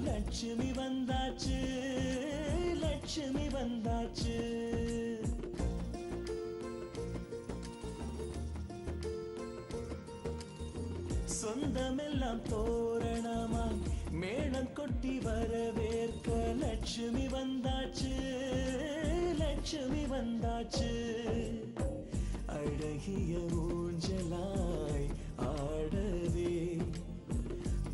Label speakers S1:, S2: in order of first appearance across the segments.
S1: லட்சுமி வந்தாச்சு, லட்சுமி வந்தாச்சு. சொந்தமெல்லாம் தோரணமாய் மேளம் கொட்டி வரவேற்க லட்சுமி வந்தாச்சு, லட்சுமி வந்தாச்சு. அழகிய ஊஞ்சலாய் ஆடவே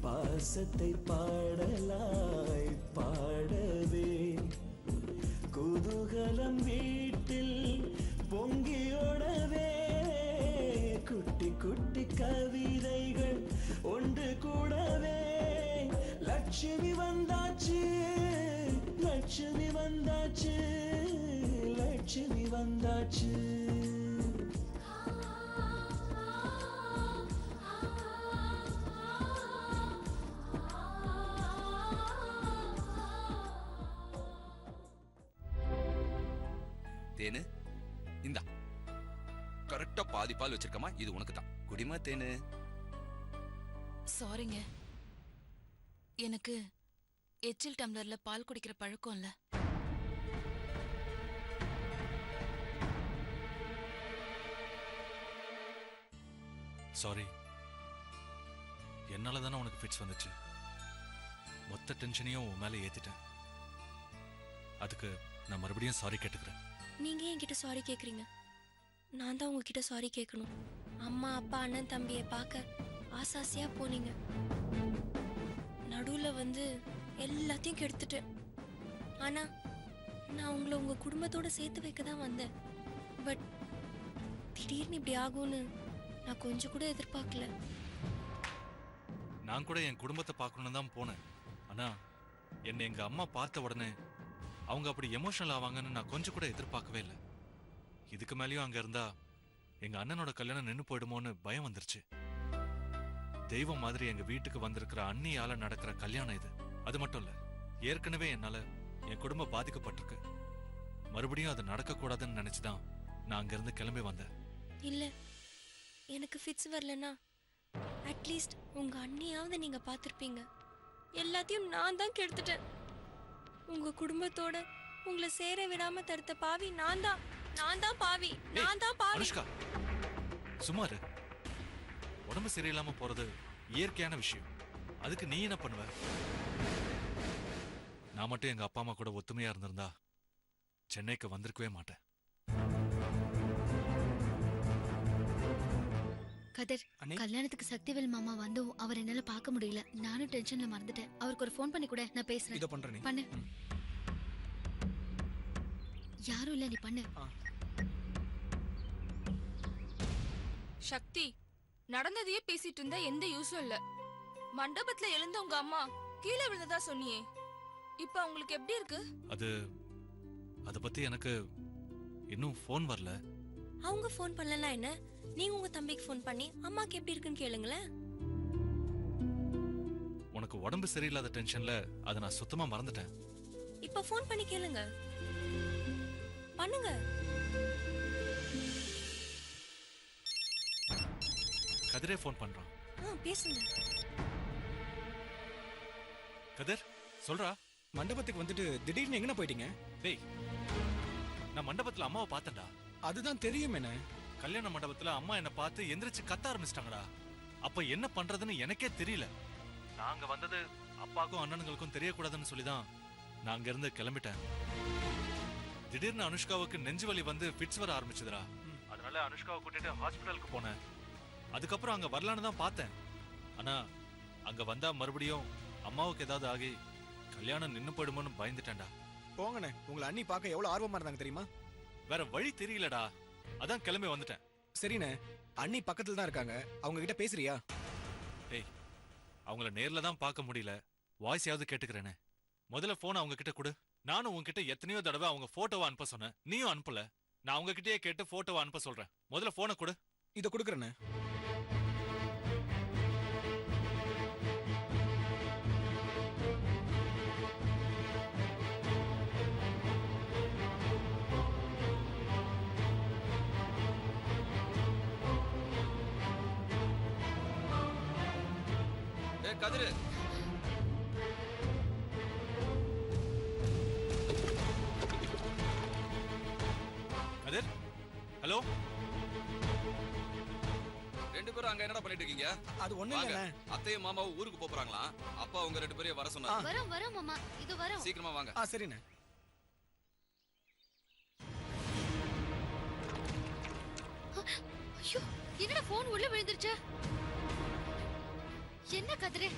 S1: பாசத்தை பாடலாய் பாடவே குதூகலம் வீட்டில் பொங்கியோடவே குட்டி குட்டி கவிதைகள் ஒன்று கூடவே லட்சுமி வந்தாச்சு, லட்சுமி வந்தாச்சு, லட்சுமி வந்தாச்சு.
S2: தேனு இந்தா கரெக்டா பாதி பால் வச்சிருக்கமா, இது உனக்கு தான். குடிமா தேனு.
S3: சாரிங்க, எனக்கு எச்சில் டம்ளர்ல பால் குடிக்கிற பழக்கம் இல்ல.
S4: சாரி, என்னால தானே உனக்கு ஃபிட்ஸ் வந்துச்சு. மொத்த டென்ஷனையும் உன் மேல ஏத்திட்டேன். அதுக்கு நான் மறுபடியும் சாரி கேட்டுக்கிறேன்.
S5: நீங்க என்கிட்ட சாரி கேக்குறீங்க? நான் தான் உங்ககிட்ட சாரி கேட்கணும். அம்மா அப்பா அண்ணன் தம்பியை பார்க்க ஆசாசியா போனீங்க, நடுவுல வந்து எல்லாத்தையும் கெடுத்துட்டேன். ஆனா நான் உங்களை உங்க குடும்பத்தோட சேர்த்து வைக்க தான் வந்தேன். பட் திடீர்னு இப்படி ஆகும்னு நான் கொஞ்சம் கூட எதிர்பார்க்கல.
S4: நான் கூட என் குடும்பத்தை பார்க்கணும்னு தான் போனேன். ஆனா என்னை எங்க அம்மா பார்த்த உடனே அவங்க அப்படி எமோஷனல் ஆவாங்கன்னு நான் கொஞ்சம் கூட எதிர்பார்க்கவே இல்லை. இதுக்கு மேலேயும் அங்க இருந்தா எங்க அண்ணனோட கல்யாணம் நின்னு போயிடுமோன்னு பயம் வந்துருச்சு. தெய்வம் மாதிரி எங்க வீட்டுக்கு வந்திருக்கிற அண்ணியால நடக்கிற கல்யாணம் இது. அது மட்டும் இல்ல, ஏற்கனவே என்னால என் குடும்பம் பாதிக்கப்பட்டிருக்கு. மறுபடியும் அது நடக்க கூடாதுன்னு நினைச்சுதான் நான் அங்க இருந்து கிளம்பி வந்தேன்.
S5: இல்ல, எனக்கு ஃபிட்ஸ் வரலன்னா அட்லீஸ்ட் உங்க அண்ணியாவது நீங்க பார்த்திருப்பீங்க. எல்லாத்தையும் நான் தான் கெடுத்துட்டேன். உங்க குடும்பத்தோட உங்களை சேர விடாம தடுத்த பாவி நான் தான். நான் தான் பாவி, நான் தான் பாவி.
S4: அனுஷ்கா சுமாரு, உடம்பு சரியில்லாம போறது இயற்கையான விஷயம். அதுக்கு நீ என்ன பண்ணுவ? நான் மட்டும் எங்க அப்பா அம்மா கூட ஒத்துமையா இருந்திருந்தா சென்னைக்கு வந்திருக்கவே மாட்டேன்.
S6: கதிர், கல்யாணத்துக்கு சக்திவேல் மாமா வந்தும் அவர் என்னால பார்க்க முடியல. நானும் டென்ஷன்ல மறந்துட்டேன். அவருக்கு ஒரு ஃபோன் பண்ணி கூட நான் பேசுறேன்.
S7: இத பண்றேன்.
S6: பண்ணு. யாரும் இல்ல, நீ பண்ணு.
S3: சக்தி, நடந்ததையே பேசிட்டு இருந்தா எந்த யூஸும் இல்ல. மண்டபத்துல எழுந்த உங்க அம்மா கீழே விழுந்ததா சொன்னியே, இப்ப உங்களுக்கு எப்படி இருக்கு?
S4: அத பத்தி எனக்கு இன்னும் போன் வரல.
S5: அவங்க போன் பண்ணலனா என்ன, நீங்க உங்க தம்பிக்கு போன் பண்ணி அம்மாக்கு எப்படி இருக்குன்னு கேளுங்களேன்.
S4: உனக்கு உடம்பு சரியில்லாத டென்ஷன்ல அதை நான் சுத்தமா மறந்துட்டேன்.
S5: இப்ப போன் பண்ணி கேளுங்க. பண்ணுங்க.
S4: கதிரே போன் பண்றான்.
S5: பேசுங்க.
S4: கதிர் சொல்றா.
S7: மண்டபத்துக்கு வந்துட்டு திடீர்னு எங்கன போயிட்டீங்க?
S4: டேய், நான் மண்டபத்துல அம்மாவை பார்த்தேன்டா.
S7: அதுதான் தெரியும். என்ன
S4: கல்யாண மண்டபத்துல அம்மா என்ன பார்த்து எந்திரிச்சு கத்த ஆரம்பிச்சிட்டாங்கடா. அப்ப என்ன பண்றதுன்னு எனக்கே தெரியல. நாங்க வந்தது அப்பாக்கும் அண்ணனுங்களுக்கும் தெரியக்கூடாதுன்னு சொல்லிதான் நான் அங்க இருந்து கிளம்பிட்டேன். திடீர்னு அனுஷ்காவுக்கு நெஞ்சு வலி வந்து ஃபிட்ஸ் வர ஆரம்பிச்சதுடா. அதனால அனுஷ்காவை கூட்டிட்டு ஹாஸ்பிட்டலுக்கு போனேன். அதுக்கப்புறம் அங்க வரலான்னு தான் பார்த்தேன். ஆனா அங்க வந்தா மறுபடியும் அம்மாவுக்கு ஏதாவது ஆகி கல்யாணம் நின்னு போயிடுமோன்னு பயந்துட்டேன்டா.
S7: போங்கண்ணே, உங்களை அண்ணி பார்க்க எவ்வளவு ஆர்வமா இருந்தாங்க தெரியுமா?
S4: வேற வழி தெரியலடா. அதான் கிளம்பி வந்துட்டேன்.
S7: சரிண்ணே, அண்ணி பக்கத்துல தான் இருக்காங்க, அவங்க கிட்ட பேசுறியா?
S4: ஏய், அவங்கள நேர்ல தான் பார்க்க முடியல, வாய்ஸையாவது கேட்டுக்கிறேனே. முதல்ல போன் அவங்க கிட்ட கொடு. நானும் உங்ககிட்ட எத்தனையோ தடவை அவங்க போட்டோவை அனுப்ப சொன்னேன், நீயும் அனுப்பல. நான் அவங்க கிட்டயே கேட்டு போட்டோவை அனுப்ப சொல்றேன். முதல்ல போனை கொடு.
S7: இதை கொடுக்குறேண்ணே.
S2: கதிரு,
S4: கதிர், ஹலோ.
S2: ரெண்டு பேரும் அங்க என்னடா பண்ணிட்டு இருக்கீங்க?
S7: அது ஒண்ணும்
S2: வாங்க.
S7: இல்லண்ணே.
S2: அத்தையும் மாமாவும் ஊருக்கு போறாங்களாம். அப்பா உங்க ரெண்டு பேரையும் வர சொன்னாங்க.
S6: வரோம் வரோம் மாமா, இது வரோம்.
S2: சீக்கிரமா வாங்க.
S7: சரிண்ணே.
S6: ஐயோ, என்னடா போன் உள்ள விழுந்துருச்சு? என்ன கதிரே?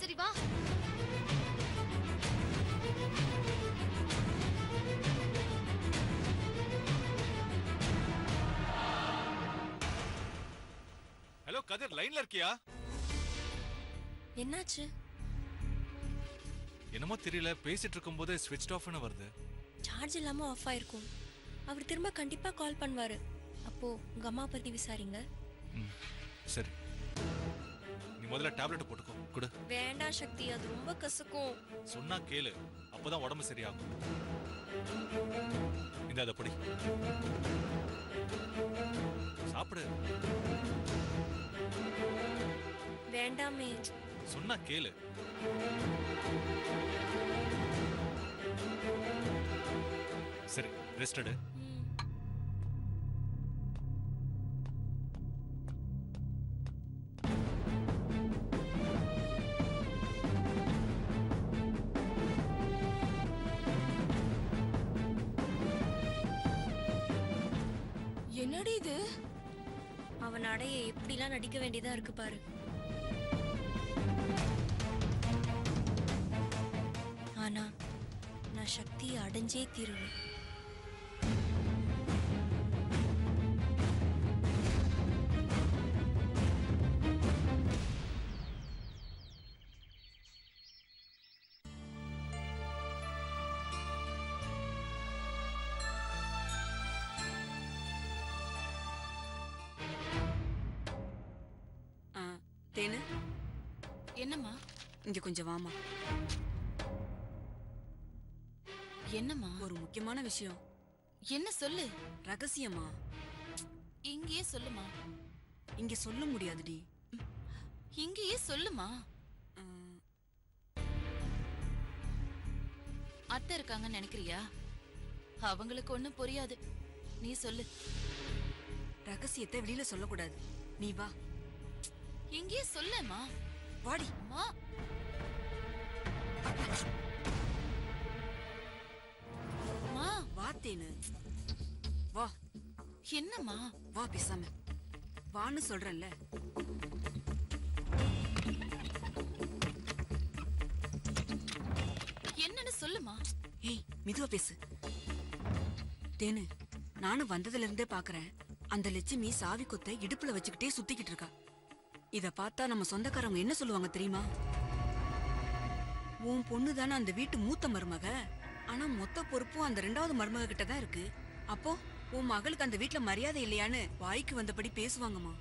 S6: சரி வா.
S4: ஹலோ கதிர், லைன்ல இருக்கியா?
S5: என்னாச்சு?
S4: என்னமோ தெரியல, பேசிட்டு இருக்கும்போது ஸ்விட்ச் ஆஃப்னு வருது.
S5: சார்ஜ் இல்லாம ஆஃப் ஆயிருக்கும். அவர் திரும்ப கண்டிப்பா கால் பண்ணுவாரு. அப்போ உங்க அம்மா பத்தி விசாரிங்க.
S4: சரி, நீ முதல்ல டேப்லெட் போட்டுக்கோ. கொடு.
S5: வேண்டாம் சக்தி, அது ரொம்ப கசக்கும்.
S4: சொன்னா கேளு, அப்பதான் உடம்பு சரியாகும். இந்த அதை பொடி சாப்பிடு.
S5: வேண்டாமே.
S4: சொன்னா கேளு. சரி, ரெஸ்ட் எடு.
S3: என்னடி இது?
S5: அவன் அடைய எப்படிலாம் நடிக்க வேண்டியதா இருக்கு பாரு. ஆனா நான் சக்தியை அடைஞ்சே தீருவேன்.
S8: தேனு,
S3: என்னம்மா?
S8: இங்க கொஞ்சம் வாமா.
S3: என்னம்மா?
S8: ஒரு முக்கியமான விஷயம்.
S3: என்ன சொல்லு?
S8: ரகசியமா.
S3: இங்கேயே சொல்லுமா.
S8: இங்க சொல்ல முடியாதுடி.
S3: இங்கேயே சொல்லுமா. அத்தை இருக்காங்கன்னு நினைக்கிறியா? அவங்களுக்கு ஒண்ணும் புரியாது, நீ சொல்லு.
S8: ரகசியத்தை வெளியில சொல்லக்கூடாது, நீ வா.
S3: இங்கேயே சொல்லுமா.
S8: வாடி.
S3: அம்மா, அம்மா,
S8: வா தேனு, வா.
S3: என்னம்மா?
S8: வா பேசாம வான்னு சொல்றேன்ல.
S3: என்னன்னு சொல்லுமா.
S8: ஏய், மெதுவா பேசு. தேனு, நானும் வந்ததுல இருந்தே பாக்குறேன், அந்த லட்சுமி சாவி கொத்த இடுப்புல வச்சுக்கிட்டே சுத்திக்கிட்டு இருக்கா. இத பார்த்தா நம்ம சொந்தக்காரங்க என்ன சொல்லுவாங்க தெரியுமா? உன் பொண்ணு தானே அந்த வீட்டு மூத்த மருமக, ஆனா மொத்த பொறுப்பும் அந்த 2வது மருமக கிட்ட தான் இருக்கு. அப்போ உன் மகளுக்கு அந்த வீட்டுல மரியாதை இல்லையான்னு வாய்க்கு வந்தபடி பேசுவாங்கம்மா.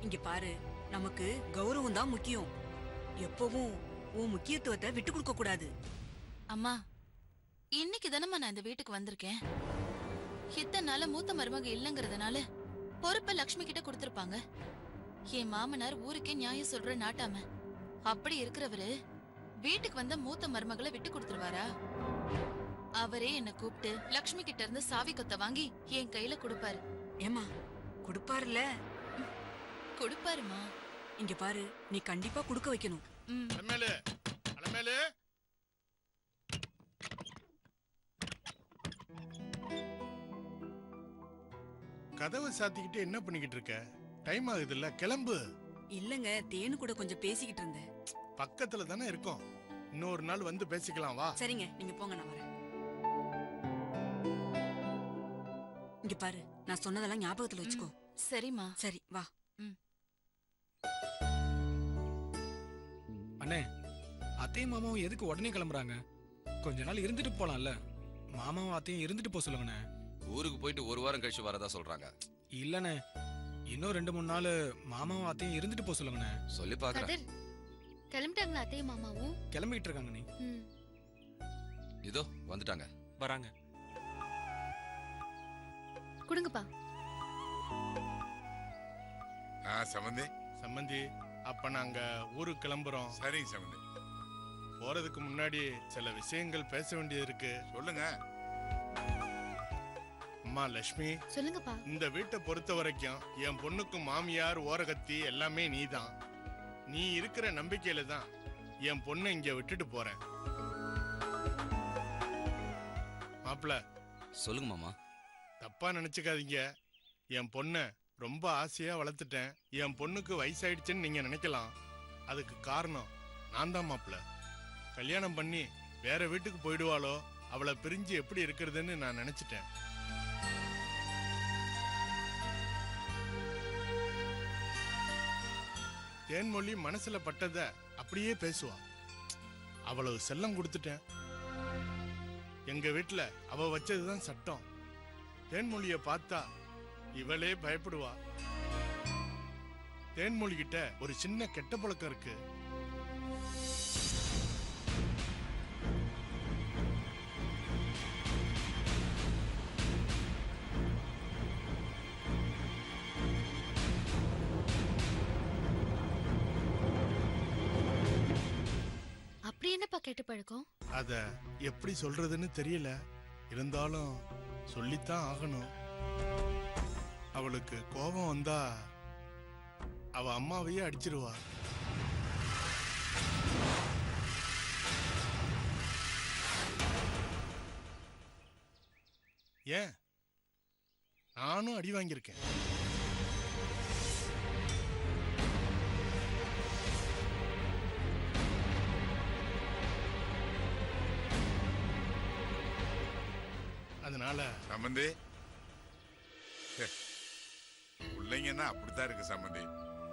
S8: இங்க பாரு, நமக்கு கௌரவம் தான் முக்கியம். எப்பவும் உன் முக்கியத்துவத்தை விட்டு கொடுக்க கூடாது.
S3: அம்மா, இன்னைக்கு தானம்மா நான் இந்த வீட்டுக்கு வந்திருக்கேன். இத்தனை நாள மூத்த மருமக இல்லங்கிறதுனால பொறுப்பை லக்ஷ்மி கிட்ட கொடுத்திருப்பாங்க. என் மாமனார் ஊருக்கே நியாயம் சொல்ற நாட்டாம. அப்படி இருக்கிறவரு வீட்டுக்கு வந்த மூத்த மருமகளை விட்டு கொடுத்துருவாரா? அவரே என்ன கூப்பிட்டு லக்ஷ்மி கிட்ட இருந்து சாவி கொத்த வாங்கி என் கையில கொடுப்பாரு.
S8: ஏமா, கொடுப்பாருல?
S3: கொடுப்பாருமா.
S8: இங்க பாரு, நீ கண்டிப்பா கொடுக்க வைக்கணும்.
S9: கதவை சாத்திக்கிட்டு என்ன பண்ணிக்கிட்டு இருக்க? டைம் ஆகுதுல்ல, கிளம்பு.
S8: இல்லங்க, தேனு கூட கொஞ்சம் பேசிக்கிட்டு இருந்தேன்.
S9: பக்கத்துல தானே இருக்கோம், இன்னொரு நாள் வந்து பேசிக்கலாம், வா.
S8: சரிங்க, நீங்க போங்க, நான் வரேன். இங்க பாரு, நான் சொன்னதெல்லாம் ஞாபகத்துல வச்சுக்கோ.
S3: சரிம்மா.
S8: சரி வா.
S7: அண்ணே, அத்தையும் மாமாவும் எதுக்கு உடனே கிளம்புறாங்க? கொஞ்ச நாள் இருந்துட்டு போலாம்ல. மாமாவும் அத்தையும் இருந்துட்டு போக சொல்லுங்கண்ணே.
S2: ஊருக்கு போயிட்டு ஒரு வாரம் கழிச்சு வரதா சொல்றாங்க.
S7: இல்லண்ணே, இன்னும் 2-3 நாள் மாமாவும் அத்தையும் இருந்துட்டு போக சொல்லுங்கண்ணே.
S2: சொல்லி பாக்குறேன்.
S6: கதிர் கிளம்பிட்டாங்களா அத்தையும் மாமாவும்?
S7: கிளம்பிட்டு இருக்காங்க நீ.
S2: இதோ வந்துட்டாங்க.
S4: வராங்க.
S6: கொடுங்கப்பா.
S10: சம்பந்தி.
S9: சம்பந்தி, அப்ப நாங்க ஊருக்கு கிளம்புறோம்.
S10: சரிங்க சம்பந்தி.
S9: போறதுக்கு முன்னாடி சில விஷயங்கள் பேச வேண்டியது இருக்கு.
S10: சொல்லுங்க.
S9: அம்மா லட்சுமி,
S6: சொல்லுங்கப்பா.
S9: இந்த வீட்டை பொறுத்த வரைக்கும் என் பொண்ணுக்கு மாமியார் ஓரகத்தி எல்லாமே நீதான். நீ இருக்கிற நம்பிக்கையில தான் என் பொண்ணை இங்க விட்டுட்டு போறேன். மாப்பிள,
S2: சொல்லுங்க மாமா.
S9: தப்பா நினைச்சுக்காதீங்க. என் பொண்ணை ரொம்ப ஆசையா வளர்த்துட்டேன். என் பொண்ணுக்கு வயசாயிடுச்சுன்னு நீங்க நினைக்கலாம். அதுக்கு காரணம் நான் தான் மாப்பிள. கல்யாணம் பண்ணி வேற வீட்டுக்கு போயிடுவாளோ, அவளை பிரிஞ்சு எப்படி இருக்கிறதுன்னு நான் நினைச்சிட்டேன். தேன்மொழி மனசுல பட்டத அப்படியே பேசுவா. அவ்வளவு செல்லம் கொடுத்துட்டேன். எங்க வீட்டுல அவ வச்சதுதான் சட்டம். தேன்மொழிய பார்த்தா இவளே பயப்படுவா. தேன்மொழி கிட்ட ஒரு சின்ன கெட்ட பழக்கம் இருக்கு.
S6: அப்படி என்னப்பா கெட்ட பழக்கம்?
S9: அத எப்படி சொல்றதுன்னு தெரியல. இருந்தாலும் சொல்லித்தான் ஆகணும். அவளுக்கு கோபம் வந்தா அவ அம்மாவையே அடிச்சிருவா. ஏன், நானும் அடி வாங்கியிருக்கேன். அதனால
S10: சம்பந்தி, பிள்ளைங்கன்னா அப்படித்தான் இருக்கு சம்பந்தி.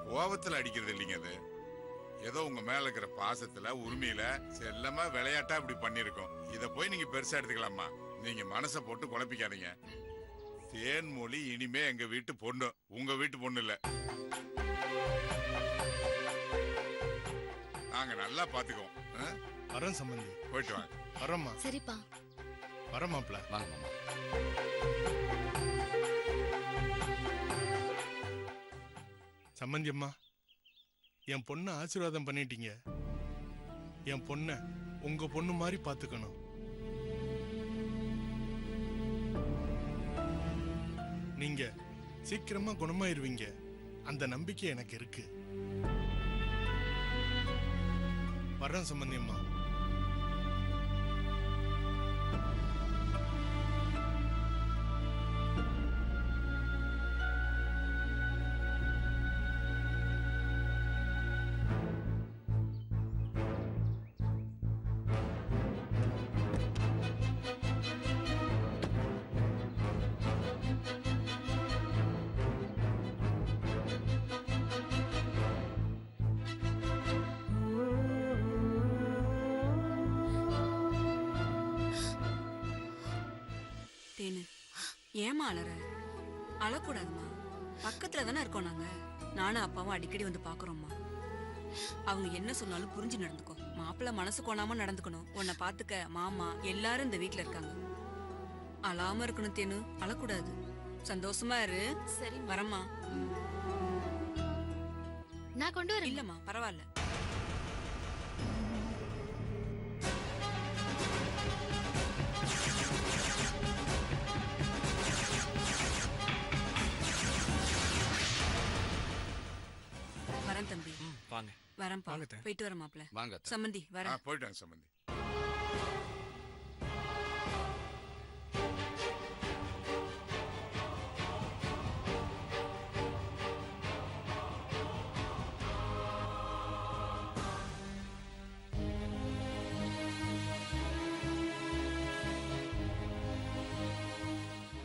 S10: கோபத்துல அடிக்கிறது இல்லைங்க. அது ஏதோ உங்க மேல இருக்கிற பாசத்துல உரிமையில செல்லமா விளையாட்டா இப்படி பண்ணிருக்கோம். இத போய் நீங்க பெருசா எடுத்துக்கலாமா? நீங்க மனசை போட்டு குழப்பிக்காதீங்க. தேன்மொழி இனிமே எங்க வீட்டு பொண்ணு, உங்க வீட்டு பொண்ணு இல்ல. நாங்க நல்லா பாத்துக்குவோம்.
S9: வரோம் சம்பந்தி.
S10: போயிட்டு வாங்க.
S9: வரோம்மா.
S6: சரிப்பா.
S9: வரோம் மாப்ள.
S2: வாங்க மாமா.
S9: சம்பந்தி அம்மா, என் பொண்ணை ஆசீர்வாதம் பண்ணிட்டீங்க. என் பொண்ணை உங்க பொண்ணு மாதிரி பாத்துக்கணும். நீங்க சீக்கிரமா குணமாயிருவீங்க. அந்த நம்பிக்கை எனக்கு இருக்கு. வர்றேன் சம்பந்தி அம்மா.
S8: தேனு, ஏமா அலற? அழக்கூடாதுமா. பக்கத்துல தானே இருக்கோம் நாங்க. நானும் அப்பாவும் அடிக்கடி வந்து பாக்குறோம்மா. அவங்க என்ன சொன்னாலும் புரிஞ்சு நடந்துக்கோ. மாப்பிள்ள மனசு கோணாம நடந்துக்கணும். உன்னை பாத்துக்க மாமா எல்லாரும் இந்த வீட்டுல இருக்காங்க. அழாம இருக்கணும் தேனு, அழக்கூடாது. சந்தோஷமா இரு.
S3: சரி
S8: வரம்மா.
S6: நான் கொண்டு வரேன்.
S8: இல்லம்மா பரவாயில்ல. வரேன் தம்பி.
S4: வாங்க.
S8: வரேன்ப்பா.
S7: வாங்க அத்தை.
S8: போயிட்டு வரேன் மாப்பிள்ள.
S2: வாங்க அத்தை.
S8: சம்மந்தி வரேன்.
S10: போயிட்டு வாங்க சம்பந்தி.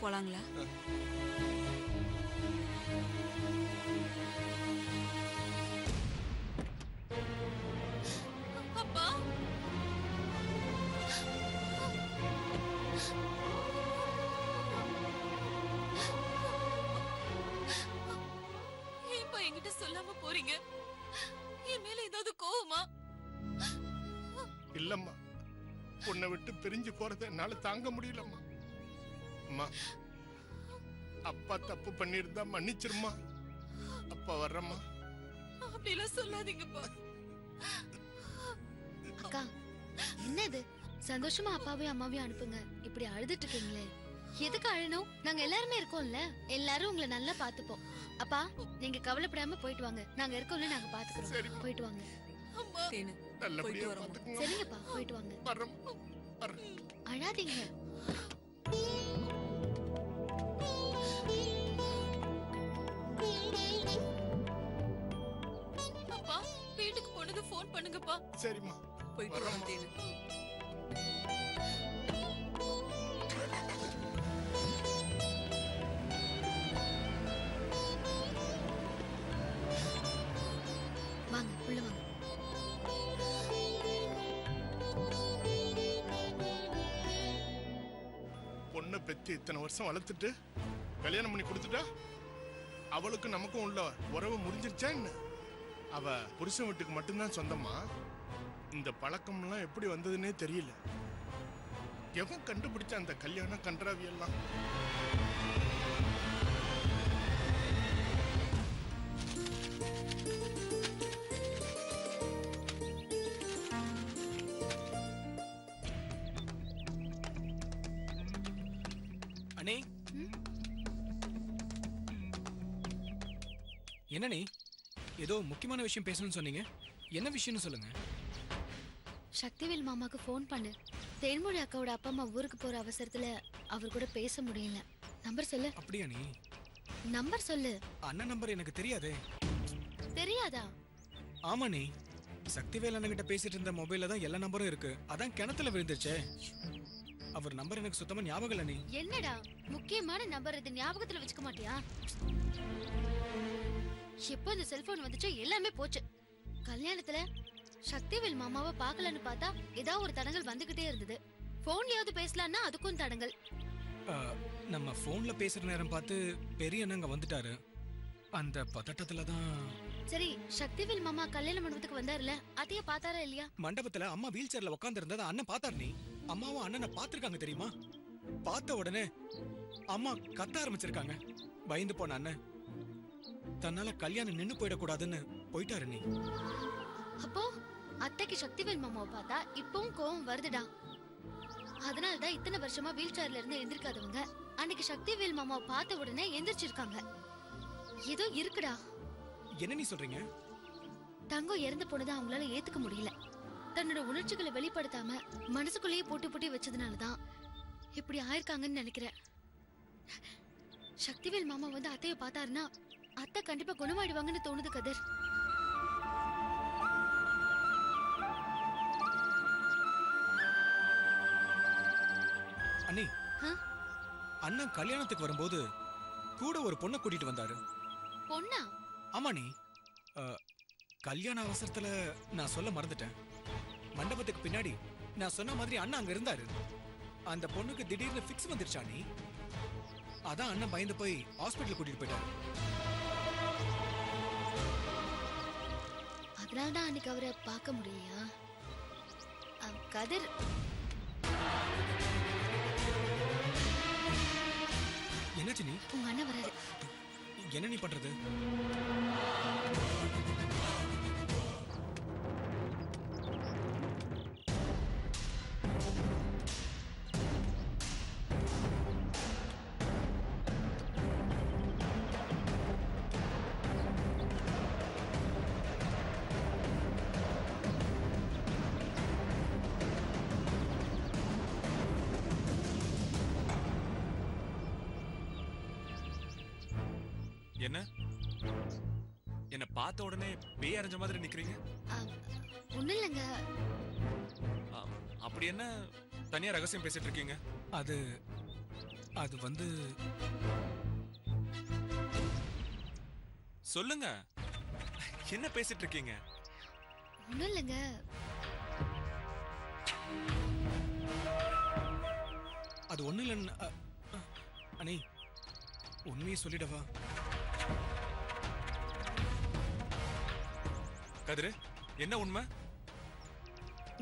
S8: போலாங்களா?
S3: அப்பா ஏன்பா என்கிட்ட சொல்லாம போறீங்க? என் மேல ஏதாவது கோவமா?
S9: இல்லம்மா, உன்னை விட்டு பிரிஞ்சு போறதை என்னால தாங்க முடியலம்மா. அம்மா, அப்பா தப்பு பண்ணியிருந்தா மன்னிச்சிருமா. அப்பா வர்றம்மா.
S3: அப்படிலாம் சொல்லாதீங்கப்பா.
S6: அக்கா என்ன இது? சந்தோஷமா அப்பாவையும் அம்மாவையும் அனுப்புங்க. இப்படி அழுதுட்டு இருக்கீங்களே, எதுக்கு அழணும்? நாங்க எல்லாருமே இருக்கோம்ல, எல்லாரும் உங்களை நல்லா பாத்துப்போம். அப்பா நீங்க கவலைப்படாம போயிட்டு வாங்க, நாங்க இருக்கோம்ல, நாங்க பாத்துக்கிறோம். போயிட்டு வாங்க.
S8: தேனு
S9: நல்லபடியா
S8: வரோம்.
S9: பாத்துக்கங்க.
S6: சரிங்கப்பா, போயிட்டு வாங்க.
S9: வர்றோம்.
S6: அழாதீங்க.
S3: அப்பா வீட்டுக்கு போனது ஃபோன் பண்ணுங்கப்பா.
S9: சரிம்மா,
S8: போயிட்டு வரோம் தேனு.
S6: வாங்க உள்ள வாங்க.
S9: பொண்ணை பெத்து இத்தனை வருஷம் வளர்த்துட்டு கல்யாணம் பண்ணி கொடுத்துட்டா அவளுக்கு நமக்கும் உள்ள உறவு முடிஞ்சிருச்சா என்ன? அவ புருஷன் வீட்டுக்கு மட்டும்தான் சொந்தமா? இந்த பழக்கம்லாம் எப்படி வந்ததுன்னே தெரியல. எவன் கண்டுபிடிச்ச அந்த கல்யாண கன்றாவி எல்லாம்?
S7: அண்ணே, என்ன நீ ஏதோ முக்கியமான விஷயம் பேசணும்னு சொன்னீங்க? என்ன விஷயம்னு சொல்லுங்க.
S6: சக்திவேல் மாமாக்கு ஃபோன் பண்ணு. தேன்மொழி அக்காவோட அப்பா அம்மா ஊருக்கு போற அவசரத்துல அவர் கூட பேச முடியல. நம்பர் சொல்லு.
S7: அப்படியா நீ?
S6: நம்பர் சொல்லு.
S7: அண்ணன் நம்பர் எனக்கு தெரியாதே.
S6: தெரியாதா?
S7: ஆமா நீ, சக்திவேல் அண்ணன் கிட்ட பேசிட்டு இருந்த மொபைல்ல தான் எல்லா நம்பரும் இருக்கு. அதான் கிணத்துல விழுந்துச்சே. அவர் நம்பர் எனக்கு சுத்தமா ஞாபகம் இல்ல. நீ
S6: என்னடா முக்கியமான நம்பர் இது ஞாபகத்துல வச்சுக்க மாட்டியா? எப்போ இந்த செல்போன் வந்துச்சோ எல்லாமே போச்சு. கல்யாணத்துல சக்திவேல் மாமாவை பார்க்கலன்னு பார்த்தா ஏதாவது ஒரு தடங்கள் வந்துகிட்டே இருந்தது. போன்லயாவது பேசலான்னா அதுக்கும் தடங்கள்.
S7: நம்ம போன்ல பேசுற நேரம் பார்த்து பெரிய அண்ணங்க வந்துட்டாரு. அந்த பதட்டத்துல தான்.
S6: சரி, சக்திவேல் மாமா கல்யாண மண்டபத்துக்கு வந்தாருல, அதைய பார்த்தாரா இல்லையா?
S7: மண்டபத்துல அம்மா வீல் சேர்ல உட்கார்ந்து இருந்ததை அண்ணன் பார்த்தாரு. நீ அம்மாவும் அண்ணனை பார்த்திருக்காங்க தெரியுமா? பார்த்த உடனே அம்மா கத்த ஆரம்பிச்சிருக்காங்க. பயந்து போன அண்ணன் தன்னால கல்யாணம் நின்னு போயிடக்கூடாதுன்னு போயிட்டாரு. நீ
S6: அப்போ அத்தைக்கு சக்திவேல் மாமாவை பார்த்தா இப்பவும் கோவம் வருதுடா. அதனாலதான் இத்தனை வருஷமா வீல் சேர்ல இருந்து எந்திரிக்காதவங்க அன்னைக்கு சக்திவேல் மாமாவை பார்த்த உடனே எந்திரிச்சிருக்காங்க. ஏதோ இருக்குடா.
S7: என்ன நீ சொல்றீங்க?
S6: தங்கம் இறந்து போனதை அவங்களால ஏத்துக்க முடியல. தன்னோட உணர்ச்சிகளை வெளிப்படுத்தாம மனசுக்குள்ளேயே போட்டு போட்டு வச்சதுனாலதான் இப்படி ஆயிருக்காங்கன்னு நினைக்கிறேன். சக்திவேல் மாமா வந்து அத்தைய பார்த்தாருன்னா அத்தை கண்டிப்பா குணமாயிடுவாங்கன்னு தோணுது கதிர்.
S7: அண்ணி, அண்ணன் கல்யாணத்துக்கு வரும்போது கூட ஒரு பொண்ணை கூட்டிட்டு வந்தாரு.
S6: பொண்ணா?
S7: ஆமா நீ, கல்யாண அவசரத்துல நான் சொல்ல மறந்துட்டேன். மண்டபத்துக்கு பின்னாடி நான் சொன்ன மாதிரி அண்ணன் அங்க இருந்தாரு. அந்த பொண்ணுக்கு திடீர்னு ஃபிக்ஸ் வந்துருச்சா நீ? அதான் அண்ணன் பயந்து போய் ஹாஸ்பிட்டல் கூட்டிட்டு போயிட்டாரு.
S6: அதனாலதான் அன்னைக்கு அவரை பார்க்க முடியலையா? கதிர்,
S7: என்னாச்சு நீ?
S6: உங்க அண்ணன் வராரு.
S7: என்ன நீ பண்றது?
S4: என்ன என்ன பார்த்த உடனே பேய் அரைஞ்ச மாதிரி நிக்கிறீங்க?
S6: ஒண்ணும் இல்லைங்க.
S4: அப்படி என்ன தனியா ரகசியம் பேசிட்டு இருக்கீங்க?
S7: அது அது வந்து
S11: சொல்லுங்க, என்ன பேசிட்டு இருக்கீங்க?
S6: ஒண்ணும் இல்லைங்க.
S7: அது ஒண்ணு இல்லைன்னு அண்ணே, உண்மையை சொல்லிடவா?
S11: கதிரு, என்ன உண்மை?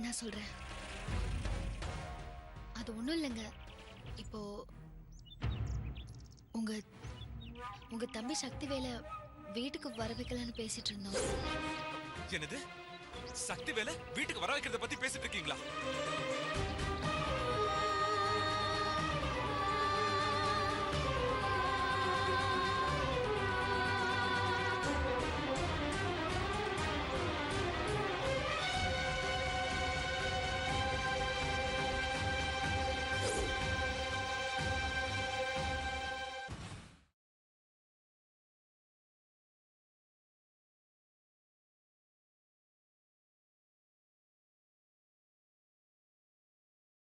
S6: நான் சொல்றேன். அது ஒண்ணும் இல்லைங்க. இப்போ உங்க உங்க தம்பி சக்திவேல வீட்டுக்கு வர வைக்கலான்னு பேசிட்டு இருந்தோம்.
S11: என்னது? சக்திவேலை வீட்டுக்கு வர வைக்கிறத பத்தி பேசிட்டு இருக்கீங்களா?